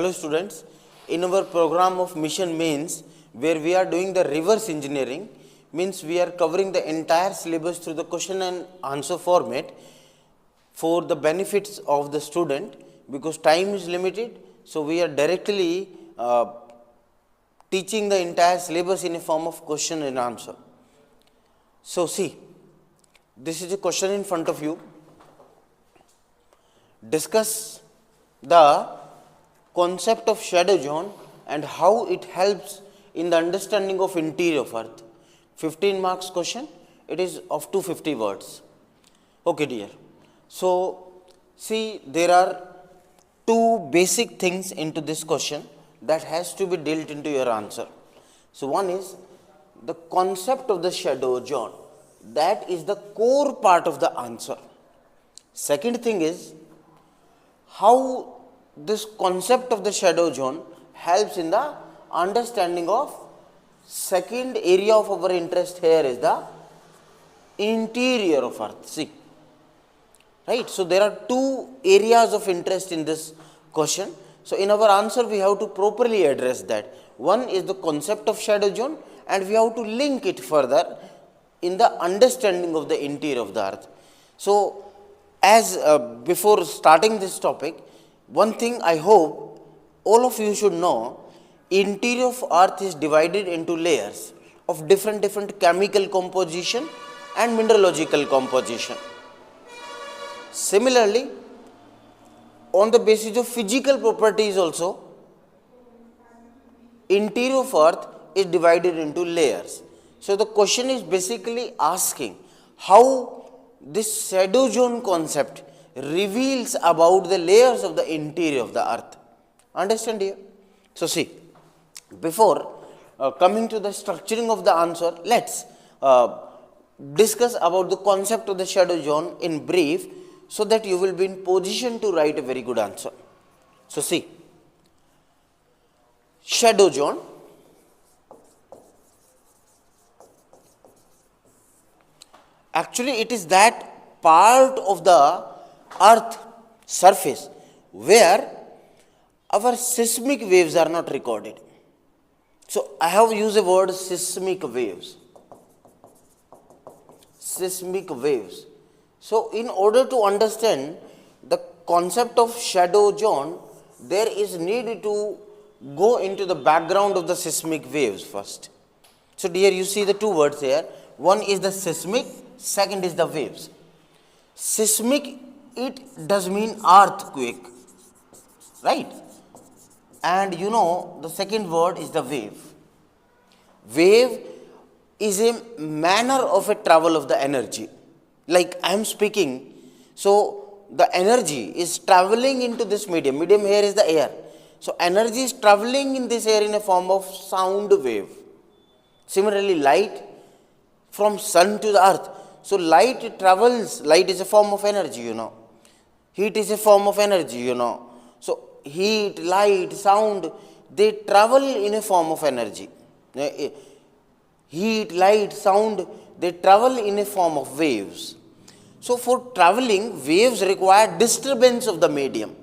Hello students, in our program of Mission Mains, where we are doing the reverse engineering, means we are covering the entire syllabus through the question and answer format for the benefits of the student, because time is limited. So we are directly teaching the entire syllabus in a form of question and answer. So see, this is a question in front of you. Discuss the concept of shadow zone and how it helps in the understanding of interior of earth. 15 marks question, it is of 250 words. Okay dear. So see, there are two basic things into this question that has to be dealt into your answer. So one is the concept of the shadow zone, that is the core part of the answer. Second thing is how this concept of the shadow zone helps in the understanding of second area of our interest here is the interior of earth. See, right? So there are two areas of interest in this question. So in our answer we have to properly address that. One is the concept of shadow zone and we have to link it further in the understanding of the interior of the earth. So as before starting this topic, one thing I hope all of you should know, interior of earth is divided into layers of different chemical composition and mineralogical composition. Similarly, on the basis of physical properties also, interior of earth is divided into layers. So the question is basically asking how this shadow zone concept reveals about the layers of the interior of the earth. Understand here? So see, before coming to the structuring of the answer, let's discuss about the concept of the shadow zone in brief, so that you will be in position to write a very good answer. So see, shadow zone actually it is that part of the earth surface where our seismic waves are not recorded. So I have used the word seismic waves. Seismic waves. So in order to understand the concept of shadow zone, there is need to go into the background of the seismic waves first. So dear, you see the two words here. One is the seismic, second is the waves. Seismic, it does mean earthquake, right? And you know the second word is the wave. Wave is a manner of a travel of the energy. Like I am speaking, so the energy is traveling into this medium. Medium here is the air. So energy is traveling in this air in a form of sound wave. Similarly, light from sun to the earth. So light travels, light is a form of energy, you know. Heat is a form of energy, you know. So heat, light, sound, they travel in a form of energy. Heat, light, sound, they travel in a form of waves. So for traveling, waves require disturbance of the medium,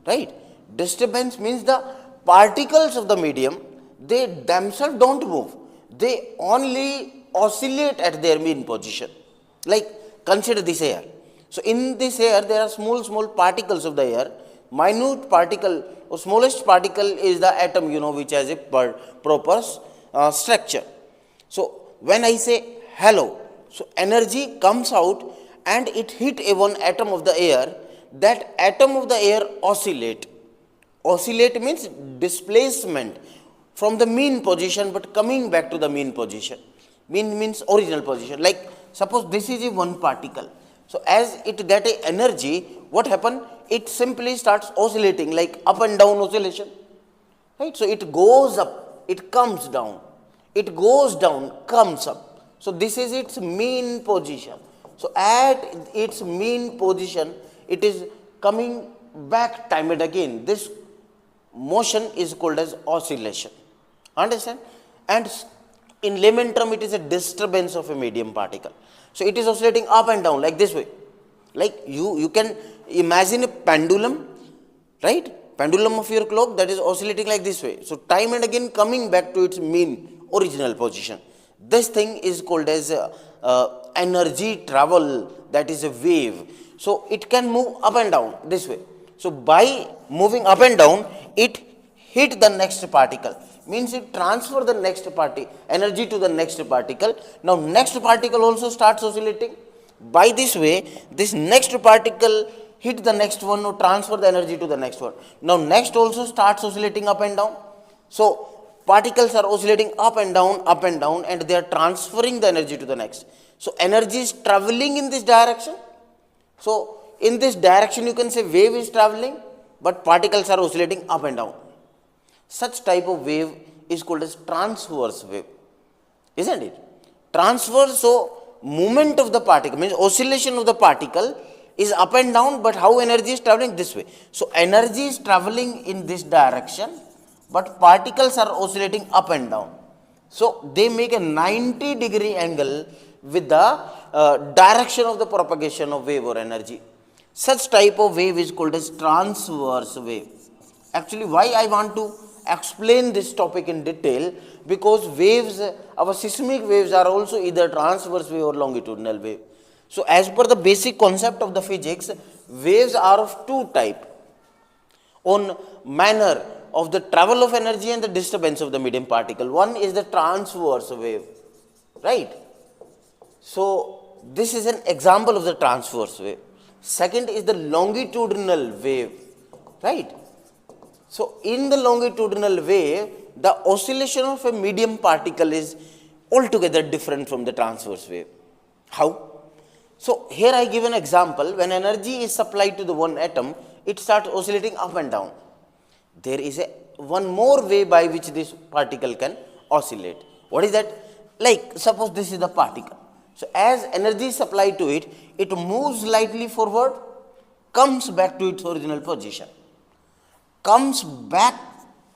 right? Disturbance means the particles of the medium, they themselves don't move. They only oscillate at their mean position. Like consider this air. So in this air, there are small particles of the air. Minute particle or smallest particle is the atom, you know, which has a proper structure. So when I say hello, so energy comes out and it hit a one atom of the air. That atom of the air oscillate. Oscillate means displacement from the mean position but coming back to the mean position. Mean means original position. Like suppose this is a one particle. So as it get a energy, what happen? It simply starts oscillating, like up and down oscillation, right? So it goes up, it comes down, it goes down, comes up. So this is its mean position. So at its mean position, it is coming back time and again. This motion is called as oscillation. Understand? And in layman term, it is a disturbance of a medium particle. So it is oscillating up and down like this way. Like you can imagine a pendulum, right? pendulum of your clock that is oscillating like this way. So time and again coming back to its mean original position. This thing is called as energy travel, that is a wave. So it can move up and down this way. So by moving up and down, it hit the next particle. Means it transfer the next energy to the next particle. Now next particle also starts oscillating. By this way, this next particle hit the next one or transfer the energy to the next one. Now next also starts oscillating up and down. So particles are oscillating up and down, and they are transferring the energy to the next. So energy is traveling in this direction. So in this direction you can say wave is traveling, but particles are oscillating up and down. Such type of wave is called as transverse wave, isn't it? Transverse, so movement of the particle means oscillation of the particle is up and down, but how energy is traveling this way. So energy is traveling in this direction, but particles are oscillating up and down. So they make a 90-degree angle with the direction of the propagation of wave or energy. Such type of wave is called as transverse wave. Actually, why I want to explain this topic in detail, because waves, our seismic waves are also either transverse wave or longitudinal wave. So as per the basic concept of the physics, waves are of two type on manner of the travel of energy and the disturbance of the medium particle. One is the transverse wave, right? So this is an example of the transverse wave. Second is the longitudinal wave, right? So in the longitudinal wave, the oscillation of a medium particle is altogether different from the transverse wave. How? So here I give an example. When energy is supplied to the one atom, it starts oscillating up and down. There is one more way by which this particle can oscillate. What is that? Like suppose this is the particle. So as energy is supplied to it, it moves slightly forward, comes back to its original position, comes back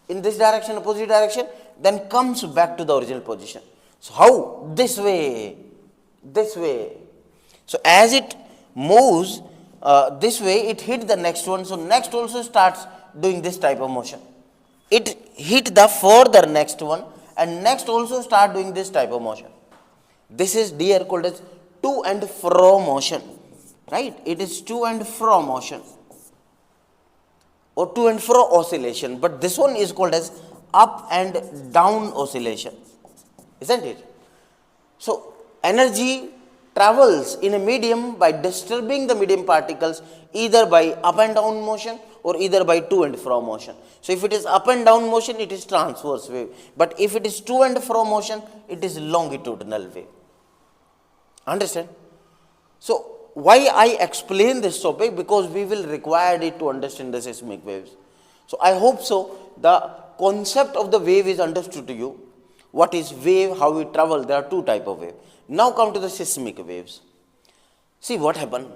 in this direction, opposite direction, then comes back to the original position. So how? This way, this way. So as it moves this way, it hit the next one. So next also starts doing this type of motion. It hit the further next one, and next also start doing this type of motion. This is dear called as to and fro motion, right? It is to and fro motion or to and fro oscillation, but this one is called as up and down oscillation, isn't it? So energy travels in a medium by disturbing the medium particles either by up and down motion or either by to and fro motion. So if it is up and down motion, it is transverse wave, but if it is to and fro motion, it is longitudinal wave. Understand? So why I explain this topic? Because we will require it to understand the seismic waves. So I hope so the concept of the wave is understood to you. What is wave, how it travels? There are two types of wave. Now come to the seismic waves. See what happened.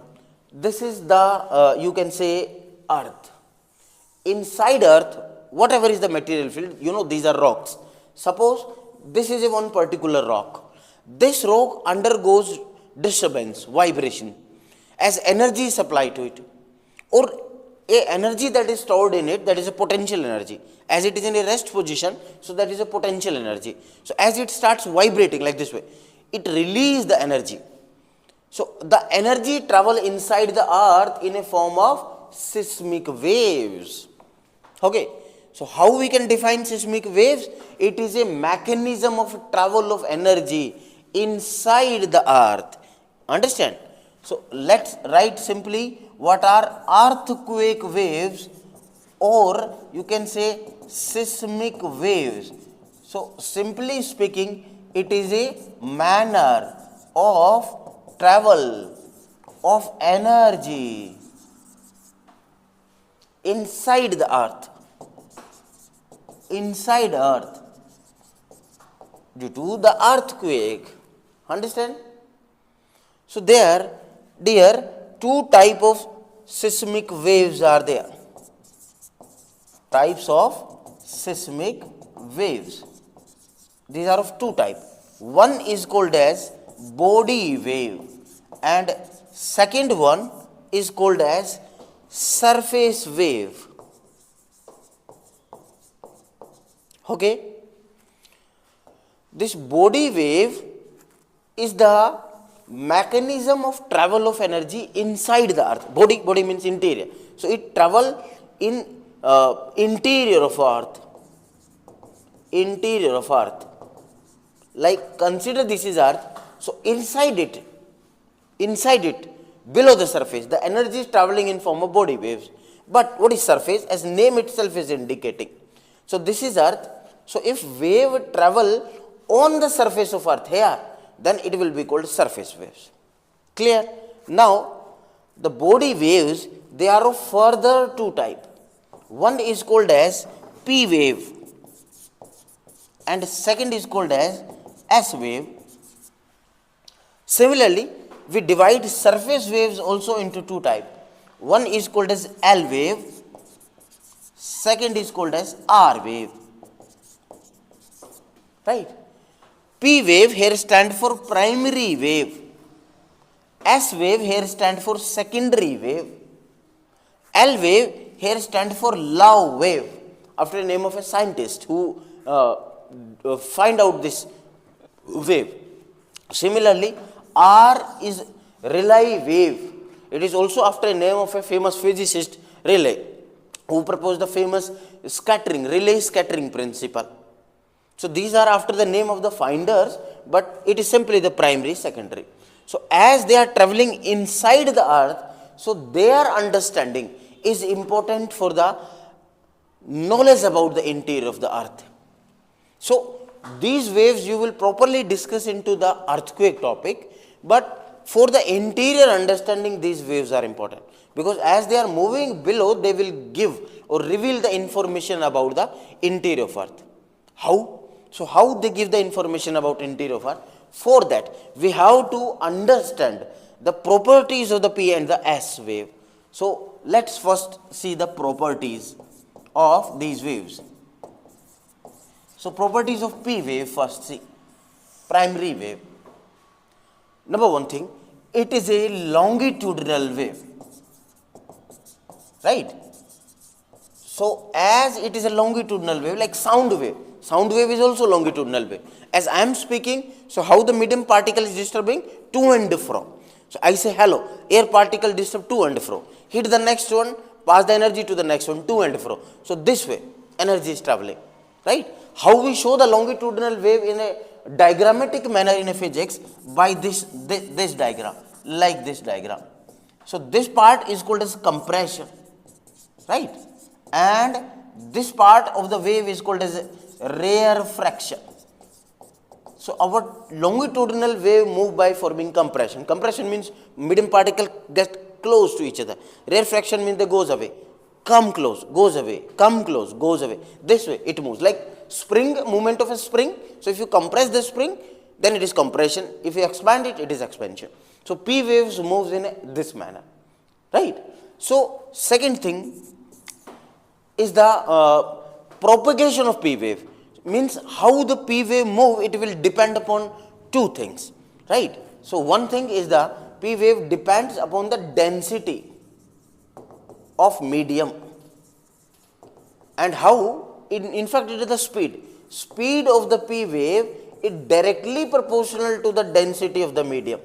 This is the, you can say, earth. Inside earth, whatever is the material field, you know, these are rocks. Suppose this is a one particular rock. This rock undergoes disturbance, vibration, as energy is supplied to it, or a energy that is stored in it, that is a potential energy. As it is in a rest position, so that is a potential energy. So as it starts vibrating like this way, it releases the energy. So the energy travel inside the earth in a form of seismic waves. Okay. So how we can define seismic waves? It is a mechanism of travel of energy inside the earth. Understand? So let's write simply what are earthquake waves, or you can say seismic waves. So simply speaking, it is a manner of travel of energy inside the earth, inside earth, due to the earthquake. Understand? So there, dear, two type of seismic waves are there. Types of seismic waves. These are of two types. One is called as body wave, and second one is called as surface wave. Okay. This body wave is the mechanism of travel of energy inside the earth. Body means interior. So it travel in interior of earth. Interior of earth. Like consider this is earth. So inside it, below the surface, the energy is traveling in form of body waves. But what is surface? As name itself is indicating. So this is earth. So if wave travel on the surface of earth here, then it will be called surface waves. Clear? Now, the body waves, they are of further two type. One is called as P wave and second is called as S wave. Similarly, we divide surface waves also into two type. One is called as L wave, second is called as R wave. Right? P wave here stand for primary wave. S wave here stand for secondary wave. L wave here stand for love wave, after the name of a scientist who find out this wave. Similarly, R is Rayleigh wave. It is also after the name of a famous physicist, Rayleigh, who proposed the famous Rayleigh scattering principle. So these are after the name of the finders, but it is simply the primary, secondary. So as they are traveling inside the earth, so their understanding is important for the knowledge about the interior of the earth. So these waves you will properly discuss into the earthquake topic, but for the interior understanding these waves are important, because as they are moving below, they will give or reveal the information about the interior of earth. How? So how they give the information about interior of earth? For that, we have to understand the properties of the P and the S wave. So let's first see the properties of these waves. So properties of P wave first see. Primary wave. Number one thing, it is a longitudinal wave. Right? So as it is a longitudinal wave, like sound wave. Sound wave is also longitudinal wave. As I am speaking, so how the medium particle is disturbing? To and fro. So I say hello, air particle disturb to and fro. Hit the next one, pass the energy to the next one, to and fro. So this way, energy is traveling. Right? How we show the longitudinal wave in a diagrammatic manner in a physics? By this diagram, like this diagram. So this part is called as compression. Right? And this part of the wave is called as rarefaction. So our longitudinal wave move by forming compression. Compression means medium particle get close to each other. Rarefaction means they goes away. Come close, goes away. Come close, goes away. This way it moves. Like spring, movement of a spring. So if you compress the spring, then it is compression. If you expand it, it is expansion. So P waves moves in this manner. Right? So second thing is the propagation of P wave. Means how the P wave move, it will depend upon two things. Right? So one thing is the P wave depends upon the density of medium. And how? In fact, it is the speed. Speed of the P wave is directly proportional to the density of the medium.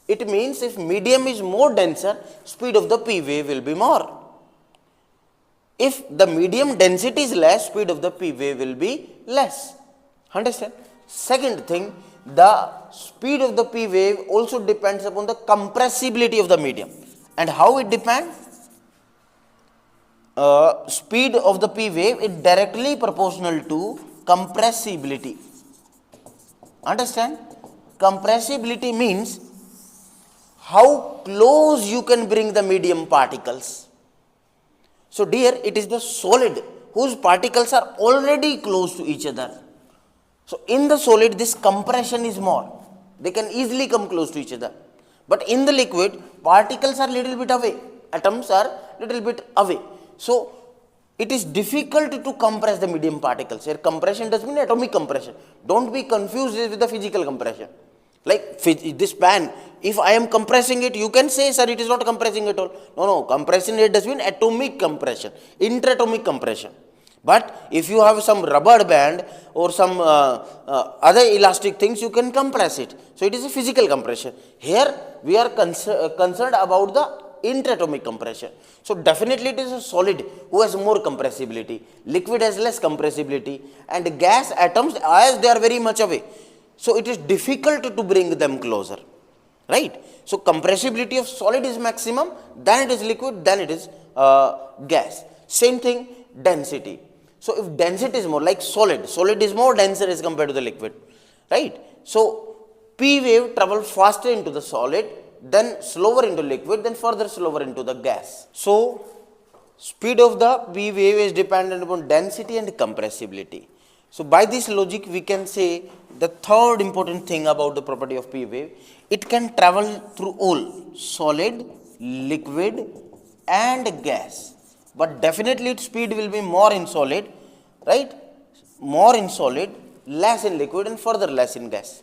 It means if medium is more denser, speed of the P wave will be more. If the medium density is less, speed of the P wave will be less. Understand? Second thing, the speed of the P wave also depends upon the compressibility of the medium. And how it depends? Speed of the P wave is directly proportional to compressibility. Understand? Compressibility means how close you can bring the medium particles. So dear, it is the solid whose particles are already close to each other. So in the solid, this compression is more. They can easily come close to each other. But in the liquid, particles are little bit away. Atoms are little bit away. So it is difficult to compress the medium particles. Here compression does mean atomic compression. Don't be confused with the physical compression. Like this pan, if I am compressing it, you can say, sir, it is not compressing at all. No, compression it does mean atomic compression, interatomic compression. But if you have some rubber band or some other elastic things, you can compress it. So it is a physical compression. Here we are concerned about the interatomic compression. So definitely it is a solid who has more compressibility. Liquid has less compressibility, and gas atoms, as they are very much away, so it is difficult to bring them closer, right? So compressibility of solid is maximum, then it is liquid, then it is gas. Same thing, density. So if density is more, like solid is more denser as compared to the liquid, right? So P wave travels faster into the solid, then slower into liquid, then further slower into the gas. So speed of the P wave is dependent upon density and compressibility. So by this logic, we can say the third important thing about the property of P wave, it can travel through all solid, liquid and gas. But definitely its speed will be more in solid, right? More in solid, less in liquid and further less in gas.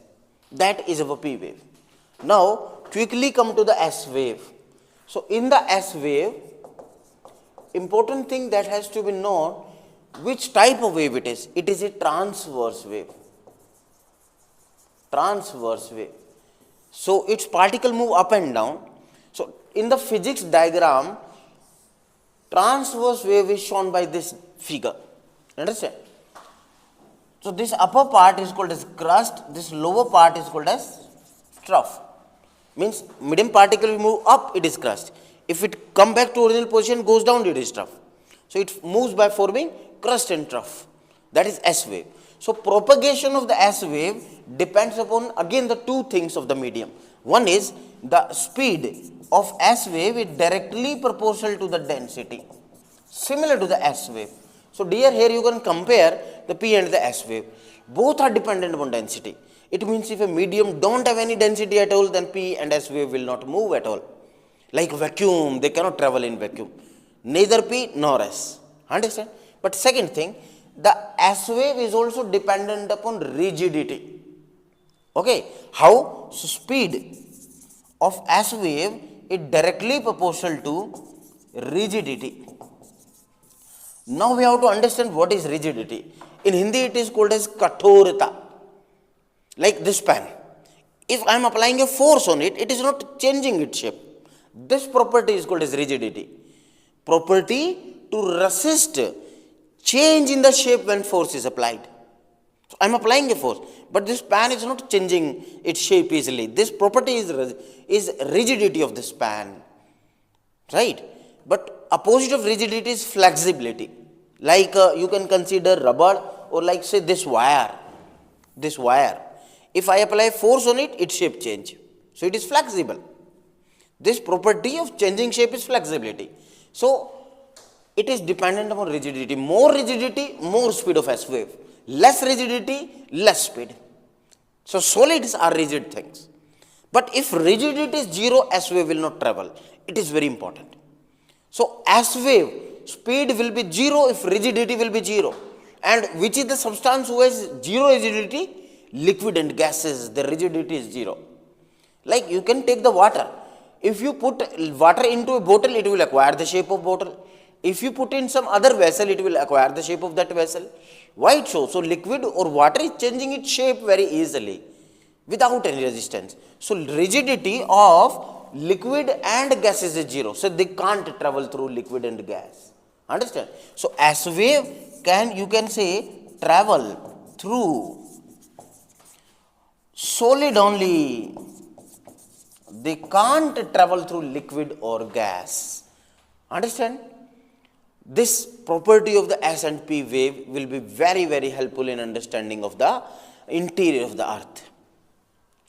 That is our P wave. Now quickly come to the S wave. So in the S wave, important thing that has to be known, which type of wave it is. It is a transverse wave. Transverse wave. So its particle move up and down. So in the physics diagram, transverse wave is shown by this figure. Understand? So this upper part is called as crust, this lower part is called as trough. Means medium particle will move up, it is crust. If it come back to original position, goes down, it is trough. So it moves by forming crust and trough. That is S wave. So propagation of the S wave depends upon again the two things of the medium. One is the speed of S wave is directly proportional to the density, similar to the S wave. So dear, here you can compare the P and the S wave. Both are dependent upon density. It means if a medium don't have any density at all, then P and S wave will not move at all. Like vacuum, they cannot travel in vacuum. Neither P nor S. Understand? But second thing, the S wave is also dependent upon rigidity. Okay. How? So speed of S wave is directly proportional to rigidity. Now we have to understand what is rigidity. In Hindi it is called as kathorata. Like this pen. If I am applying a force on it, it is not changing its shape. This property is called as rigidity. Property to resist change in the shape when force is applied. So I am applying a force, but this pen is not changing its shape easily. This property is rigidity of this pen, right? But opposite of rigidity is flexibility. Like you can consider rubber, or like say this wire. This wire. If I apply force on it, its shape change. So it is flexible. This property of changing shape is flexibility. So it is dependent upon rigidity. More rigidity, more speed of S wave. Less rigidity, less speed. So solids are rigid things. But if rigidity is zero, S wave will not travel. It is very important. So S wave speed will be zero if rigidity will be zero. And which is the substance who has zero rigidity? Liquid and gases, the rigidity is zero. Like you can take the water. If you put water into a bottle, it will acquire the shape of bottle. If you put in some other vessel, it will acquire the shape of that vessel. Why so? So liquid or water is changing its shape very easily without any resistance. So rigidity of liquid and gases is zero. So they can't travel through liquid and gas. Understand? So S wave can, you can say, travel through solid only. They can't travel through liquid or gas. Understand? This property of the S and P wave will be very, very helpful in understanding of the interior of the earth.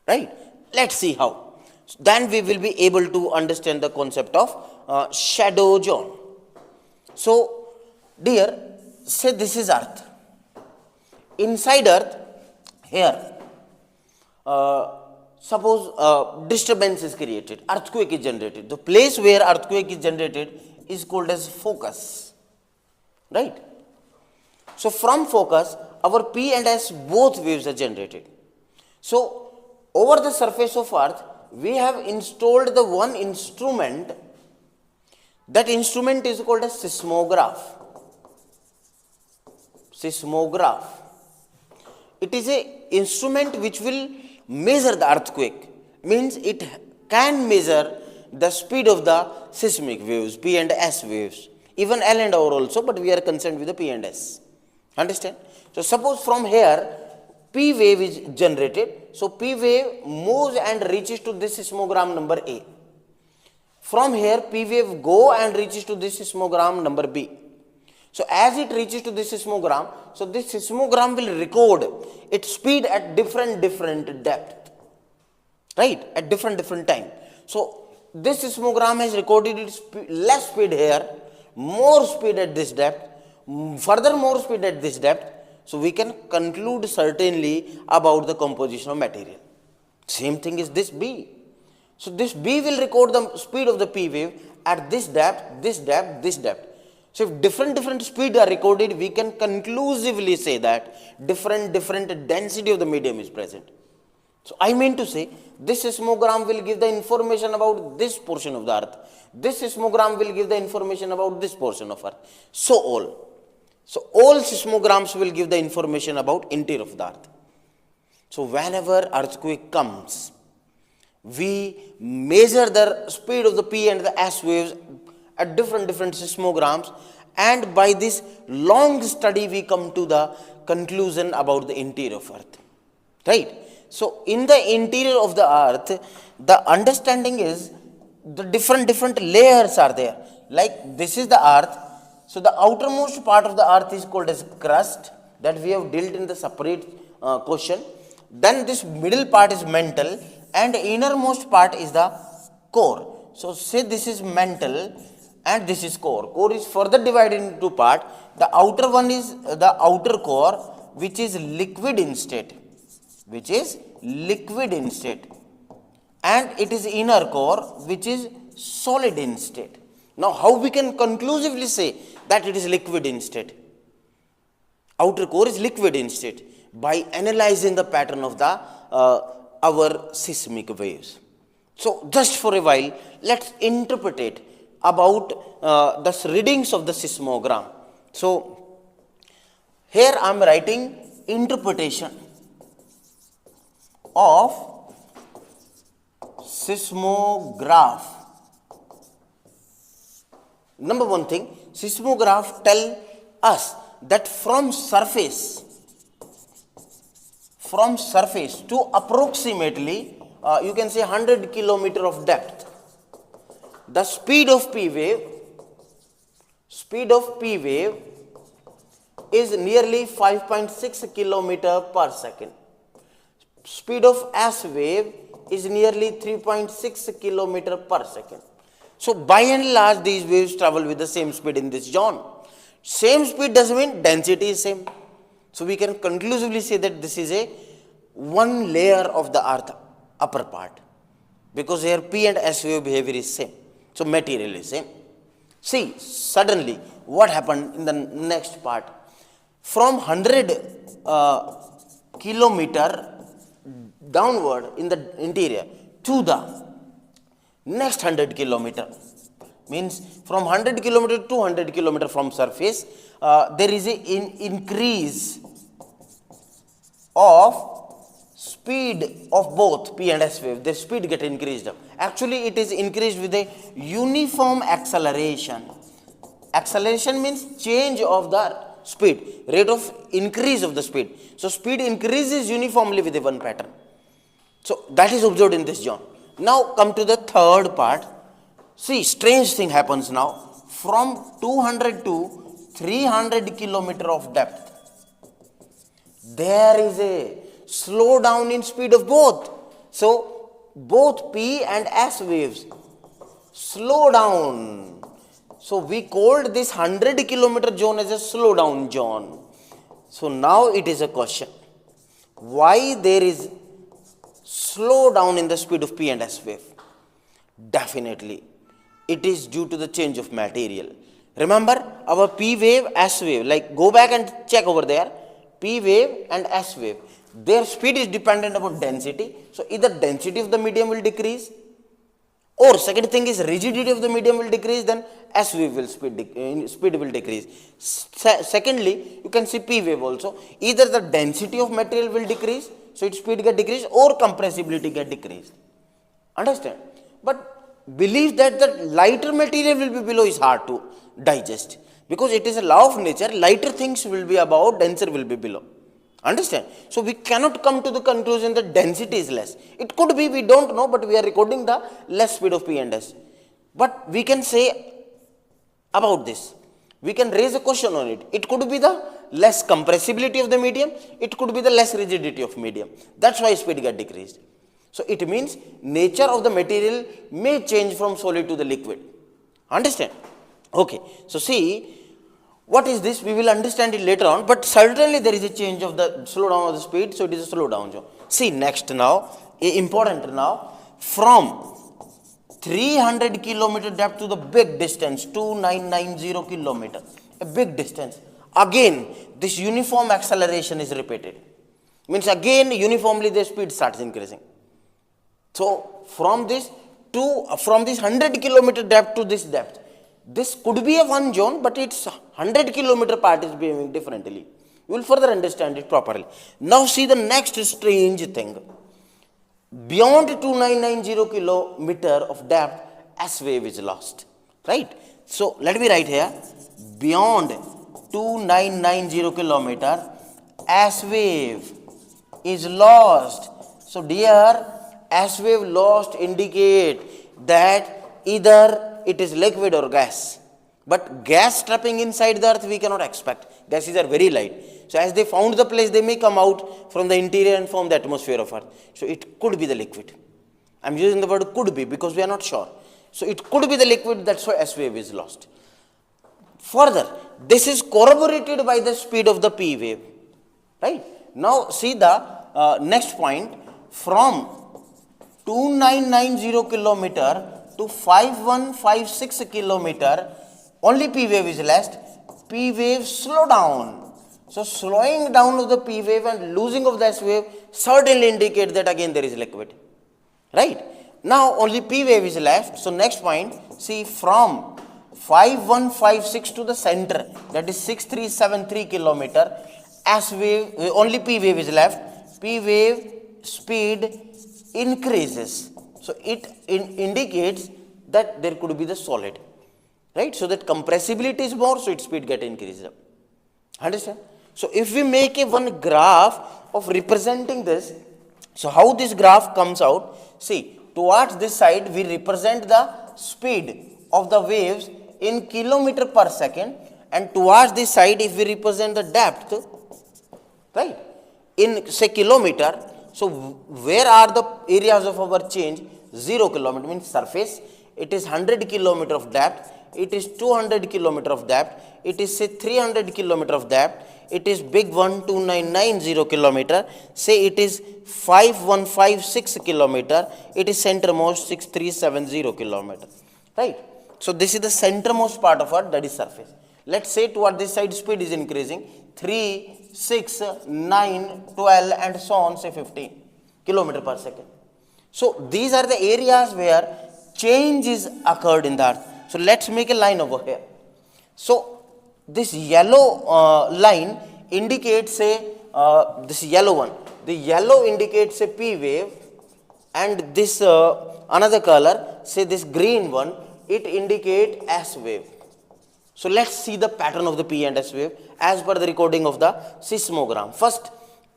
Right? Let's see how. Then we will be able to understand the concept of shadow zone. So, dear, say this is earth. Inside earth, here, suppose disturbance is created, earthquake is generated. The place where earthquake is generated is called as focus, right? So from focus, our P and S both waves are generated. So over the surface of earth, we have installed the one instrument. That instrument is called a seismograph. seismograph. It is a instrument which will measure the earthquake. Means it can measure the speed of the seismic waves, P and S waves. Even L and R also, but we are concerned with the P and S. Understand? So suppose from here, P wave is generated. So P wave moves and reaches to this seismogram number A. From here, P wave go and reaches to this seismogram number B. So as it reaches to this seismogram, so this seismogram will record its speed at different depth, right? At different time. So this seismogram has recorded its less speed here, more speed at this depth, further more speed at this depth. So we can conclude certainly about the composition of material. Same thing is this B. So this B will record the speed of the P wave at this depth, this depth, this depth. So if different speed are recorded, we can conclusively say that different density of the medium is present. So I mean to say, this seismogram will give the information about this portion of the earth. This seismogram will give the information about this portion of earth. So all seismograms will give the information about interior of the earth. So whenever earthquake comes, we measure the speed of the P and the S waves at different seismograms, and by this long study we come to the conclusion about the interior of earth, right? So in the interior of the earth, the understanding is the different layers are there. Like this is the earth. So the outermost part of the earth is called as crust, that we have dealt in the separate question. Then this middle part is mantle, and innermost part is the core. So say this is mantle and this is core. Core is further divided into two parts. The outer one is the outer core, which is liquid in state, and it is inner core, which is solid in state. Now how we can conclusively say that it is liquid in state? Outer core is liquid in state by analyzing the pattern of the our seismic waves. So just for a while, let's interpret about the readings of the seismogram. So here I am writing interpretation of seismograph. Number one thing, seismograph tell us that from surface to approximately you can say 100 kilometer of depth, the speed of P wave is nearly 5.6 kilometer per second. Speed of S wave is nearly 3.6 kilometer per second. So by and large, these waves travel with the same speed in this zone. Same speed doesn't mean density is same. So we can conclusively say that this is a one layer of the earth upper part, because here P and S wave behavior is same. So material is same. See, suddenly what happened in the next part? From 100 kilometer downward in the interior to the next 100 kilometer, means from 100 kilometer to 100 kilometer from surface, there is an increase of speed of both P and S wave. The speed get increased up. Actually, it is increased with a uniform acceleration. Acceleration means change of the speed, rate of increase of the speed. So speed increases uniformly with a one pattern. So that is observed in this zone. Now come to the third part. See, strange thing happens now. From 200 to 300 kilometer of depth, there is a slowdown in speed of both. So both P and S waves slow down. So we called this 100 kilometer zone as a slowdown zone. So now it is a question, why there is slow down in the speed of P and S wave? Definitely it is due to the change of material. Remember our P wave, S wave, like go back and check over there, P wave and S wave, their speed is dependent upon density. So either density of the medium will decrease Or second thing is rigidity of the medium will decrease, then S wave will speed will decrease. Secondly, you can see P wave also. Either the density of material will decrease, so its speed get decreased, or compressibility get decreased. Understand? But believe that the lighter material will be below is hard to digest, because it is a law of nature. Lighter things will be above, denser will be below. Understand? So we cannot come to the conclusion that density is less. It could be, we don't know, but we are recording the less speed of P and S. But we can say about this, we can raise a question on it. It could be the less compressibility of the medium, it could be the less rigidity of medium. That's why speed get decreased. So it means nature of the material may change from solid to the liquid. Understand? Okay. So see, what is this? We will understand it later on, but certainly there is a change of the slowdown of the speed, so it is a slowdown. See, next now, important now, from 300 kilometer depth to the big distance, 2990 kilometer, a big distance. Again, this uniform acceleration is repeated. Means again, uniformly the speed starts increasing. So, from this 100 kilometer depth to this depth, this could be a one zone, but its 100 kilometer part is behaving differently. You will further understand it properly. Now see the next strange thing. Beyond 2990 kilometer of depth, S wave is lost. Right? So let me write here. Beyond 2990 kilometer, S wave is lost. So dear, S wave lost indicate that either it is liquid or gas. But gas trapping inside the earth we cannot expect. Gases are very light. So as they found the place, they may come out from the interior and form the atmosphere of earth. So it could be the liquid. I am using the word could be because we are not sure. So it could be the liquid, that's why S wave is lost. Further, this is corroborated by the speed of the P wave. Right? Now see the next point. From 2990 kilometer to 5156 kilometer, only P wave is left. P wave slow down. So slowing down of the P wave and losing of the S wave certainly indicate that again there is liquid. Right? Now only P wave is left. So next point, see, from 5156 to the center, that is 6373 kilometer, S wave, only P wave is left. P wave speed increases. So it indicates that there could be the solid. Right? So that compressibility is more, so its speed get increased. Understand? So if we make a one graph of representing this, so how this graph comes out, see, towards this side we represent the speed of the waves in kilometer per second, and towards this side if we represent the depth, right, in say kilometer. So where are the areas of our change? 0 kilometer means surface, it is 100 kilometer of depth, it is 200 kilometer of depth, it is say 300 kilometer of depth, it is big one 2990 kilometer, say it is 5156 kilometer, it is centermost 6370 kilometer. Right? So this is the centermost part of our, that is surface. Let's say toward this side speed is increasing 3, 6, 9, 12 and so on, say 15 kilometer per second. So these are the areas where change is occurred in the earth. So let's make a line over here. So this yellow line indicates this yellow one. The yellow indicates a P wave, and this another color, say this green one, it indicates S wave. So let's see the pattern of the P and S wave as per the recording of the seismogram. First,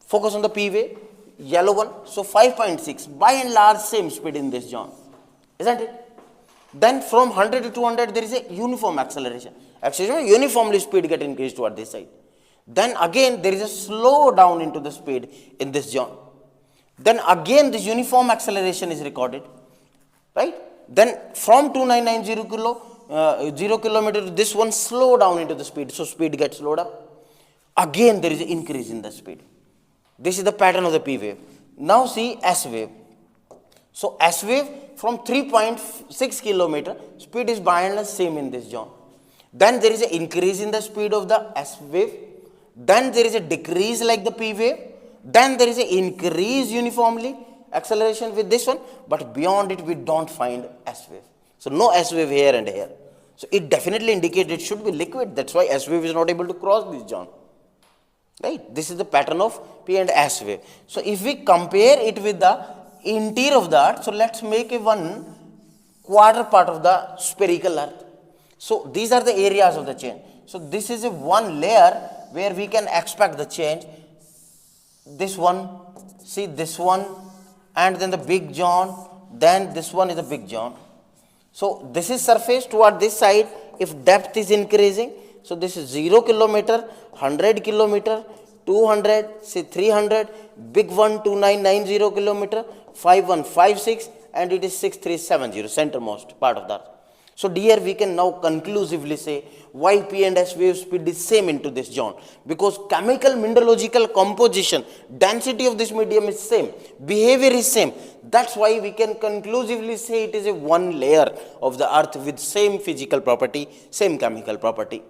focus on the P wave, yellow one. So 5.6, by and large same speed in this zone, isn't it? Then from 100 to 200 there is a uniform acceleration. Uniformly speed get increased toward this side. Then again there is a slow down into the speed in this zone. Then again this uniform acceleration is recorded. Right? Then from 2990 0 kilometer, this one slow down into the speed. So speed gets slowed up. Again there is an increase in the speed. This is the pattern of the P wave. Now see S wave. So S wave from 3.6 kilometer, speed is by and large same in this zone. Then there is an increase in the speed of the S wave. Then there is a decrease like the P wave. Then there is an increase uniformly, acceleration with this one, but beyond it we don't find S wave. So no S wave here and here. So it definitely indicates it should be liquid. That's why S wave is not able to cross this zone. Right? This is the pattern of P and S wave. So if we compare it with the interior of the earth, so let's make a 1/4 part of the spherical earth. So these are the areas of the change. So this is a one layer where we can expect the change. This one, see this one, and then the big zone, then this one is the big zone. So this is surface toward this side if depth is increasing. So this is 0 kilometer, 100 kilometer, 200, say 300, big one 2990 kilometer, 5156, and it is 6370, centermost part of that. So dear, we can now conclusively say why P and S wave speed is same into this zone, because chemical mineralogical composition, density of this medium is same, behavior is same. That's why we can conclusively say it is a one layer of the earth with same physical property, same chemical property.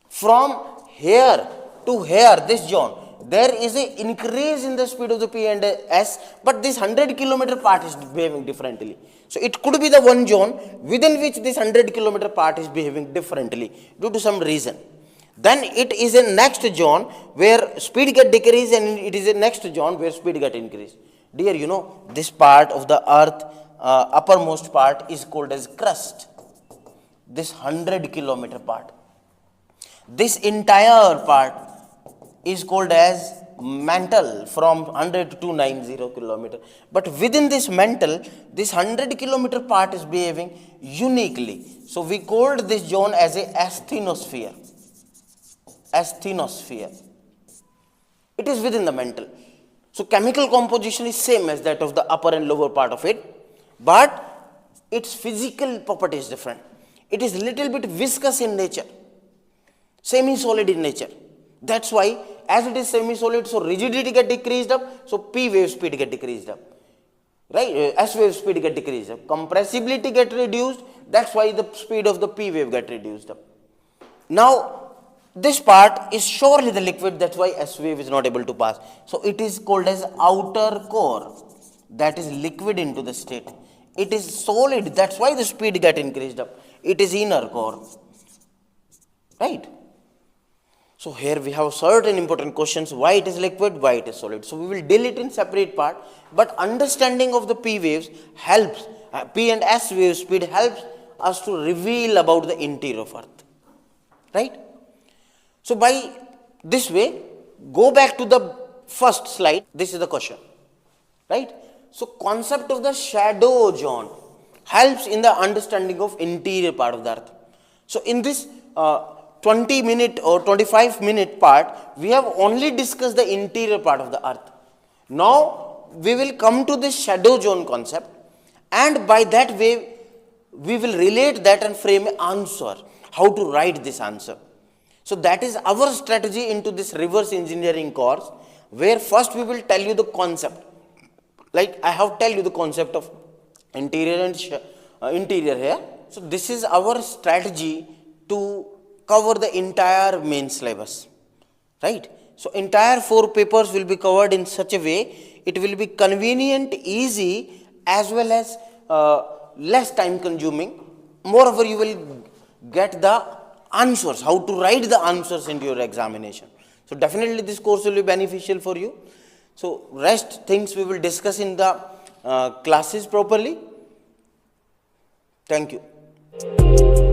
From here to here, this zone, there is an increase in the speed of the P and S, but this 100 kilometer part is behaving differently. So it could be the one zone within which this 100 kilometer part is behaving differently due to some reason. Then it is a next zone where speed get decreased, and it is a next zone where speed get increased. Dear, you know, this part of the earth, uppermost part is called as crust. This 100 kilometer part. This entire part is called as mantle from 100 to 290 kilometer. But within this mantle, this 100 kilometer part is behaving uniquely. So we called this zone as a asthenosphere. Asthenosphere. It is within the mantle. So chemical composition is same as that of the upper and lower part of it, but its physical property is different. It is little bit viscous in nature, semi-solid in nature. That's why as it is semi-solid, so rigidity get decreased up, so P wave speed get decreased up. Right? S wave speed get decreased up. Compressibility get reduced, that's why the speed of the P wave get reduced up. Now, this part is surely the liquid, that's why S wave is not able to pass. So it is called as outer core, that is liquid into the state. It is solid, that's why the speed get increased up. It is inner core. Right? So here we have certain important questions, why it is liquid, why it is solid. So we will deal it in separate part, but understanding of the P waves helps, P and S wave speed helps us to reveal about the interior of earth. Right? So by this way, go back to the first slide, this is the question. Right? So concept of the shadow zone helps in the understanding of interior part of the earth. So in this 20-minute or 25-minute part, we have only discussed the interior part of the earth. Now, we will come to this shadow zone concept, and by that way, we will relate that and frame an answer, how to write this answer. So that is our strategy into this reverse engineering course, where first we will tell you the concept. Like I have tell you the concept of interior and interior here. So this is our strategy to cover the entire main syllabus, right? So entire 4 papers will be covered in such a way, it will be convenient, easy, as well as less time consuming. Moreover, you will get the answers, how to write the answers into your examination. So definitely this course will be beneficial for you. So rest things we will discuss in the classes properly. Thank you.